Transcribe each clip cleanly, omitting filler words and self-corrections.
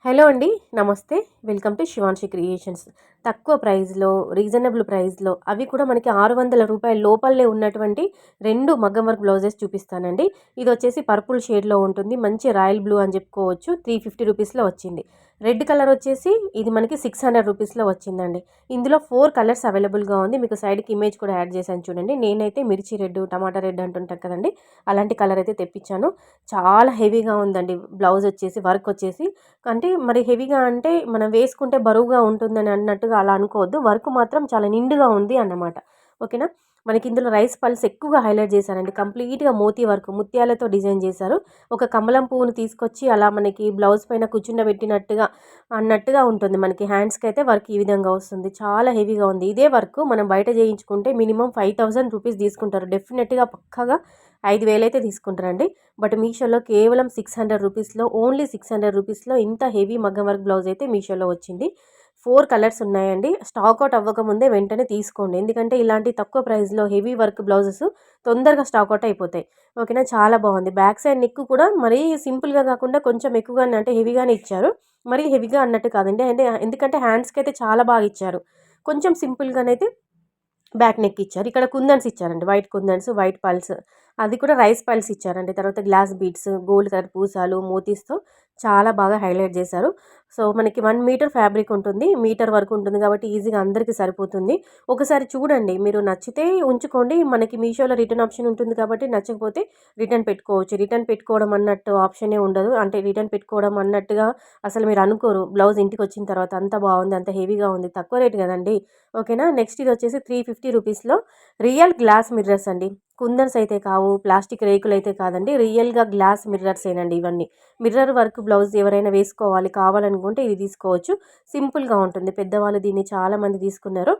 Hello అండి. నమస్తే. Welcome to Shivanshi creations. తక్కువ ప్రైస్‌లో, రీజనబుల్ ప్రైస్‌లో అవి కూడా మనకి రూ. 600 లోపలే ఉన్నటువంటి 2 మగ్గం వర్క్ బ్లౌజెస్ చూపిస్తానండి. ఇదొచ్చేసి పర్పుల్ షేడ్‌లో ఉంటుంది. మంచి రాయల్ బ్లూ అని చెప్పుకోవచ్చు. 350 రూపీస్‌లో వచ్చింది. రెడ్ కలర్ వచ్చేసి ఇది మనకి 600 రూపీస్‌లో వచ్చిందండి. ఇందులో 4 కలర్స్ అవైలబుల్‌గా ఉంది. మీకు సైడ్‌కి ఇమేజ్ కూడా యాడ్ చేశాను చూడండి. నేనైతే మిర్చి రెడ్, టమాటా రెడ్ అంటుంటాం కదండీ! అలాంటి కలర్ అయితే తెప్పించాను. చాలా హెవీగా ఉందండి. బ్లౌజ్ వచ్చేసి వర్క్ వచ్చేసి అంటే మరి హెవీగా అంటే మనం వేసుకుంటే బరువుగా ఉంటుందని అన్నట్టుగా అలా అనుకోవద్దు. వర్క్ మాత్రం చాలా నిండుగా ఉంది అన్నమాట. ఓకేనా? మనకి ఇందులో రైస్ పల్స్ ఎక్కువగా హైలైట్ చేశారండి. కంప్లీట్‌గా మోతీ వర్క్ ముత్యాలతో డిజైన్ చేశారు. ఒక కమలం పువ్వుని తీసుకొచ్చి అలా మనకి బ్లౌజ్ పైన కూర్చుండబెట్టినట్టుగా అన్నట్టుగా ఉంటుంది. మనకి హ్యాండ్స్‌కైతే వర్క్ ఈ విధంగా వస్తుంది. చాలా హెవీగా ఉంది. ఇదే వర్క్ మనం బయట చేయించుకుంటే మినిమమ్ 5000 రూపీస్ తీసుకుంటారు. డెఫినెట్‌గా పక్కాగా 5000 అయితే తీసుకుంటారండి. బట్ మీషోలో కేవలం 600 రూపీస్‌లో ఓన్లీ 600 రూపీస్‌లో ఇంత హెవీ మగ్గం వర్క్ బ్లౌజ్ అయితే మీషోలో వచ్చింది. 4 కలర్స్ ఉన్నాయండి. స్టాక్ అవుట్ అవ్వకముందే వెంటనే తీసుకోండి. ఎందుకంటే ఇలాంటి తక్కువ ప్రైస్‌లో హెవీ వర్క్ బ్లౌజెస్ తొందరగా స్టాక్ అవుట్ అయిపోతాయి. ఓకేనా? చాలా బాగుంది. బ్యాక్ సైడ్ నెక్ కూడా మరీ సింపుల్‌గా కాకుండా కొంచెం ఎక్కువగానే అంటే హెవీగానే ఇచ్చారు. మరీ హెవీగా అన్నట్టు కాదండి. అంటే ఎందుకంటే హ్యాండ్స్‌కి అయితే చాలా బాగా ఇచ్చారు. కొంచెం సింపుల్‌గానైతే బ్యాక్ నెక్ ఇచ్చారు. ఇక్కడ కుందన్స్ ఇచ్చారండి. వైట్ కుందన్స్, వైట్ పల్స్. అది కూడా రైస్ పల్స్ ఇచ్చారండి. తర్వాత గ్లాస్ బీడ్స్, గోల్డ్ కలర్ పూసాలు, మోతీస్‌తో చాలా బాగా హైలైట్ చేశారు. సో, మనకి 1 మీటర్ ఫ్యాబ్రిక్ ఉంటుంది. మీటర్ వరకు ఉంటుంది కాబట్టి ఈజీగా అందరికి సరిపోతుంది. ఒకసారి చూడండి. మీరు నచ్చితే ఉంచుకోండి. మనకి మీషోలో రిటర్న్ ఆప్షన్ ఉంటుంది కాబట్టి నచ్చకపోతే రిటర్న్ పెట్టుకోవచ్చు. రిటర్న్ పెట్టుకోవడం అన్నట్టు ఆప్షనే ఉండదు. అంటే రిటర్న్ పెట్టుకోవడం అన్నట్టుగా అసలు మీరు అనుకోరు. బ్లౌజ్ ఇంటికొచ్చిన తర్వాత అంత బాగుంది, అంత హెవీగా ఉంది. తక్కువ రేట్ కదండీ! ఓకేనా? నెక్స్ట్ ఇదొచ్చేసి 350 రూపీస్‌లో రియల్ గ్లాస్ మిర్రర్స్ అండి. కుందన్స్ అయితే కావు, ప్లాస్టిక్ రేకులైతే కాదండి. రియల్‌గా గ్లాస్ మిర్రర్సేనండి ఇవన్నీ. మిర్రర్ వర్క్ బ్లౌజ్ ఎవరైనా వేసుకోవాలి, కావాలనుకుంటే ఇది తీసుకోవచ్చు. సింపుల్‌గా ఉంటుంది. పెద్దవాళ్ళు దీన్ని చాలామంది తీసుకున్నారు.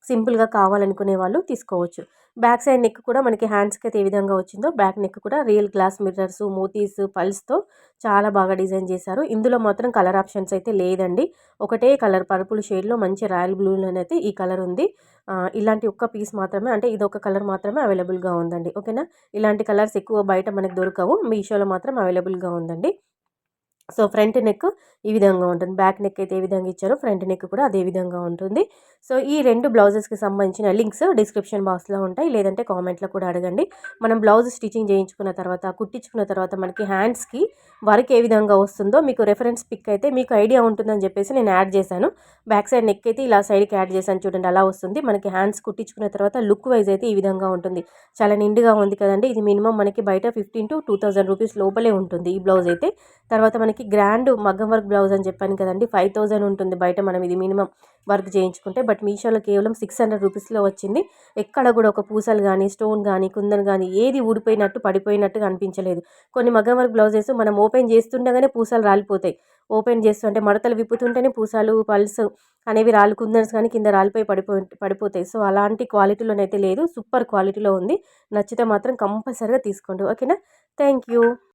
సింపుల్‌గా కావాలనుకునే వాళ్ళు తీసుకోవచ్చు. బ్యాక్ సైడ్ నెక్ కూడా మనకి హ్యాండ్స్‌కైతే ఏ విధంగా వచ్చిందో బ్యాక్ నెక్ కూడా రియల్ గ్లాస్ మిర్రర్స్, మోతీస్, పల్స్‌తో చాలా బాగా డిజైన్ చేశారు. ఇందులో మాత్రం కలర్ ఆప్షన్స్ అయితే లేదండి. ఒకటే కలర్ పర్పుల్ షేడ్‌లో మంచి రాయల్ బ్లూలోనైతే ఈ కలర్ ఉంది. ఇలాంటి ఒక్క పీస్ మాత్రమే అంటే ఇదొక కలర్ మాత్రమే అవైలబుల్‌గా ఉందండి. ఓకేనా? ఇలాంటి కలర్స్ ఎక్కువ బయట మనకు దొరకవు. మీషోలో మాత్రం అవైలబుల్‌గా ఉందండి. సో, ఫ్రంట్ నెక్ ఈ విధంగా ఉంటుంది. బ్యాక్ నెక్ అయితే ఏ విధంగా ఇచ్చారో ఫ్రంట్ నెక్ కూడా అదే విధంగా ఉంటుంది. సో, ఈ 2 బ్లౌజెస్‌కి సంబంధించిన లింక్స్ డిస్క్రిప్షన్ బాక్స్‌లో ఉంటాయి. లేదంటే కామెంట్‌లో కూడా అడగండి. మనం బ్లౌజ్ స్టిచింగ్ చేయించుకున్న తర్వాత, కుట్టించుకున్న తర్వాత మనకి హ్యాండ్స్‌కి వర్క్ ఏ విధంగా వస్తుందో మీకు రెఫరెన్స్ పిక్ అయితే మీకు ఐడియా ఉంటుందని చెప్పేసి నేను యాడ్ చేశాను. బ్యాక్ సైడ్ నెక్ అయితే ఇలా సైడ్‌కి యాడ్ చేశాను చూడండి అలా వస్తుంది. మనకి హ్యాండ్స్ కుట్టించుకున్న తర్వాత లుక్ వైజ్ అయితే ఈ విధంగా ఉంటుంది. చాలా నిండుగా ఉంది కదండీ! ఇది మినిమమ్ మనకి బయట 15,000-2,000 రూపీస్ లోపలే ఉంటుంది ఈ బ్లౌజ్ అయితే. తర్వాత మనకి గ్రాండ్ మగ్గం వర్క్ బ్లౌజ్ అని చెప్పాను కదండీ! 5000 ఉంటుంది బయట మనం ఇది మినిమమ్ వర్క్ చేయించుకుంటే. బట్ మీషోలో కేవలం 600 రూపీస్‌లో వచ్చింది. ఎక్కడ కూడా ఒక పూసలు గానీ, స్టోన్ గానీ, కుందన్ గానీ ఏది ఊడిపోయినట్టు, పడిపోయినట్టుగా అనిపించలేదు. కొన్ని మగ్గం వర్క్ బ్లౌజెస్ మనం ఓపెన్ చేస్తుండగానే పూసలు రాలిపోతాయి. ఓపెన్ చేస్తుంటే మడతలు విప్పుతుంటేనే పూసలు, పల్స్ అనేవి కుందన్స్ కానీ కింద రాలిపోయి పడిపోతాయి. సో, అలాంటి క్వాలిటీలోనైతే లేదు. సూపర్ క్వాలిటీలో ఉంది. నచ్చితే మాత్రం కంపల్సరీగా తీసుకోండి. ఓకేనా? Thank you.